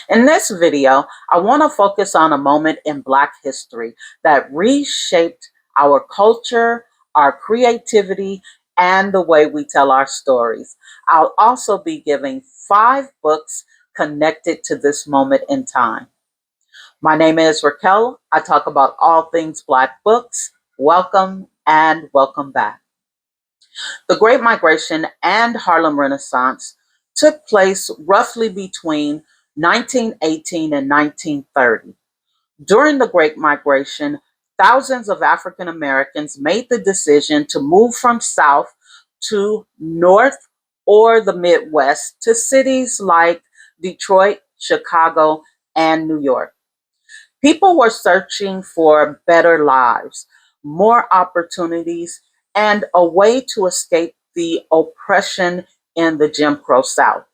In this video, I want to focus on a moment in Black history that reshaped our culture, our creativity, and the way we tell our stories. I'll also be giving 5 books connected to this moment in time. My name is Raquel. I talk about all things Black books. Welcome and welcome back. The Great Migration and Harlem Renaissance took place roughly between 1918 and 1930. During the Great Migration, thousands of African Americans made the decision to move from South to North or the Midwest to cities like Detroit, Chicago, and New York. People were searching for better lives, more opportunities, and a way to escape the oppression in the Jim Crow South.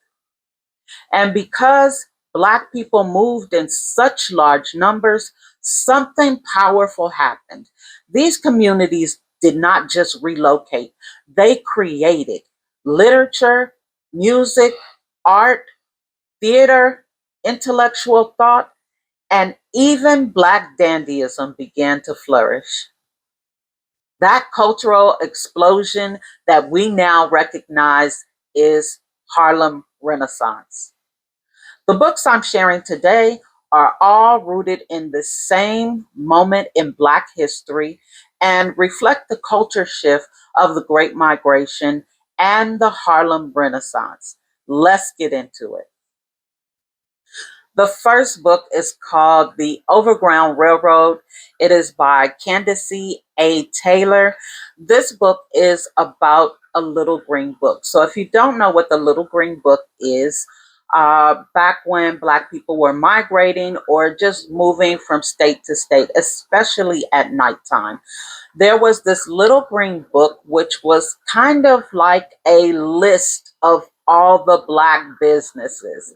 And because Black people moved in such large numbers, something powerful happened. These communities did not just relocate, they created literature, music, art, theater, intellectual thought, and even Black dandyism began to flourish. That cultural explosion that we now recognize is Harlem Renaissance. The books I'm sharing today are all rooted in the same moment in Black history and reflect the culture shift of the Great Migration and the Harlem Renaissance. Let's get into it. The first book is called The Overground Railroad. It is by Candace A. Taylor. This book is about a little green book. So if you don't know what the little green book is, back when Black people were migrating or just moving from state to state, especially at nighttime, there was this little green book, which was kind of like a list of all the Black businesses.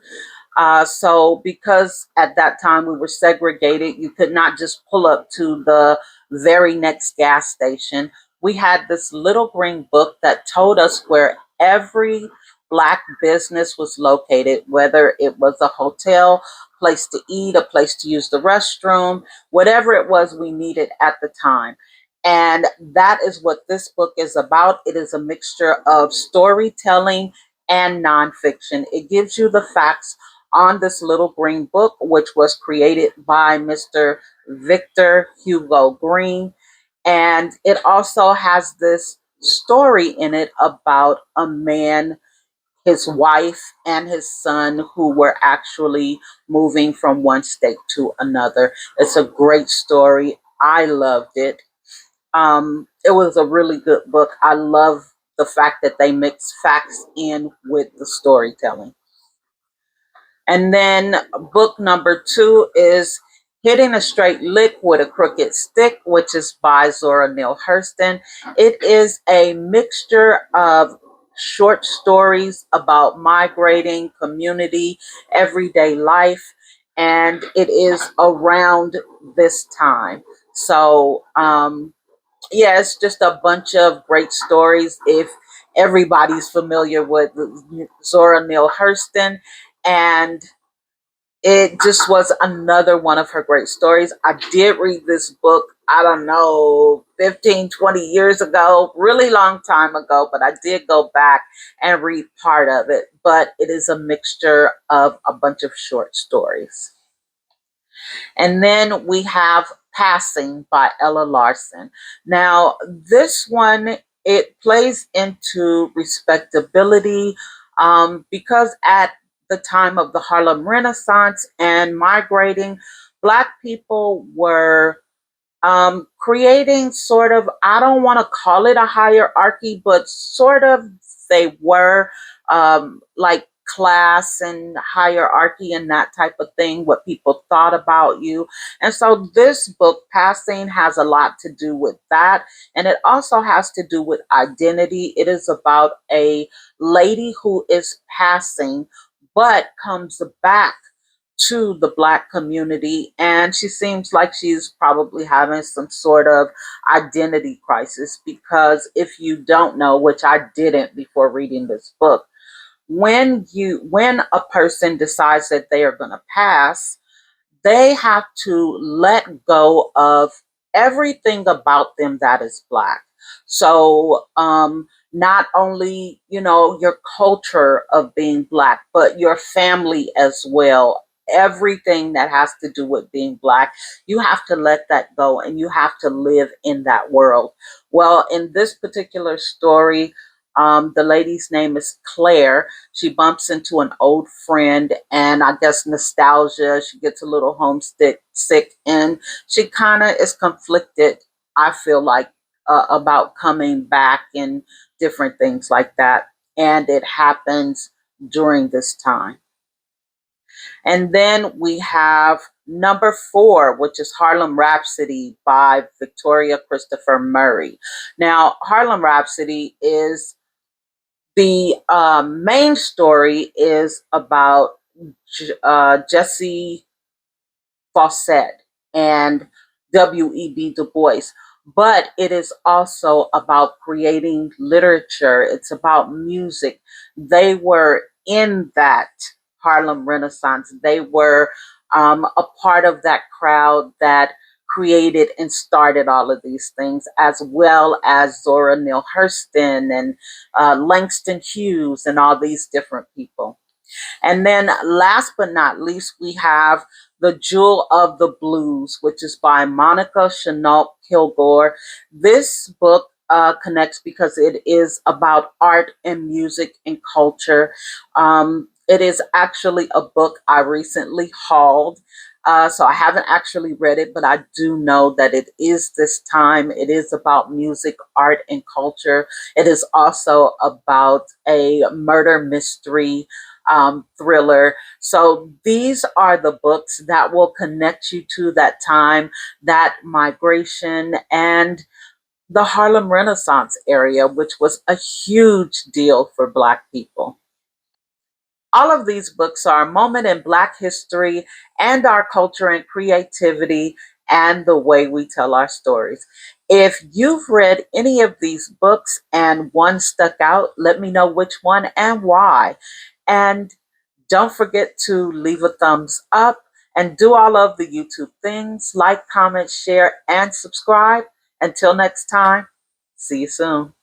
So because at that time we were segregated, you could not just pull up to the very next gas station. We had this little green book that told us where every Black business was located, whether it was a hotel, place to eat, a place to use the restroom, whatever it was we needed at the time. And that is what this book is about. It is a mixture of storytelling and nonfiction. It gives you the facts on this little green book, which was created by Mr. Victor Hugo Green. And it also has this story in it about a man, his wife, and his son who were actually moving from one state to another. It's a great story. I loved it. It was a really good book. I love the fact that they mix facts in with the storytelling. And then book number 2 is Hitting a Straight Lick with a Crooked Stick, which is by Zora Neale Hurston. It is a mixture of short stories about migrating, community, everyday life, and it is around this time. So, yeah, it's just a bunch of great stories. If everybody's familiar with Zora Neale Hurston, and it just was another one of her great stories. I did read this book, I don't know, 15, 20 years ago, really long time ago, but I did go back and read part of it. But it is a mixture of a bunch of short stories. And then we have Passing by Ella Larson. Now, this one, it plays into respectability because at the time of the Harlem Renaissance and migrating, Black people were creating sort of, I don't want to call it a hierarchy, but sort of they were like class and hierarchy and that type of thing, what people thought about you. And so this book, Passing, has a lot to do with that. And it also has to do with identity. It is about a lady who is passing, but comes back to the Black community, and she seems like she's probably having some sort of identity crisis, because if you don't know, which I didn't before reading this book, when a person decides that they are going to pass, they have to let go of everything about them that is black. So, not only, your culture of being black, but your family as well. Everything that has to do with being black, you have to let that go and you have to live in that world. Well, in this particular story, the lady's name is Claire. She bumps into an old friend, and I guess nostalgia, she gets a little homesick, sick, and she kind of is conflicted, I feel like, about coming back and different things like that. And it happens during this time. And then we have number 4, which is Harlem Rhapsody by Victoria Christopher Murray. Now, Harlem Rhapsody is the main story is about Jesse Fawcett and W.E.B. Du Bois. But it is also about creating literature. It's about music. They were in that Harlem Renaissance. They were a part of that crowd that created and started all of these things, as well as Zora Neale Hurston and Langston Hughes and all these different people. And then last but not least, we have The Jewel of the Blues, which is by Monica Chenault Kilgore. This book connects because it is about art and music and culture. It is actually a book I recently hauled. So I haven't actually read it, but I do know that it is this time. It is about music, art, and culture. It is also about a murder mystery thriller. So these are the books that will connect you to that time, that migration, and the Harlem Renaissance area, which was a huge deal for Black people. All of these books are a moment in Black history and our culture and creativity and the way we tell our stories. If you've read any of these books and one stuck out, let me know which one and why. And don't forget to leave a thumbs up and do all of the YouTube things like, comment, share, and subscribe. Until next time, see you soon.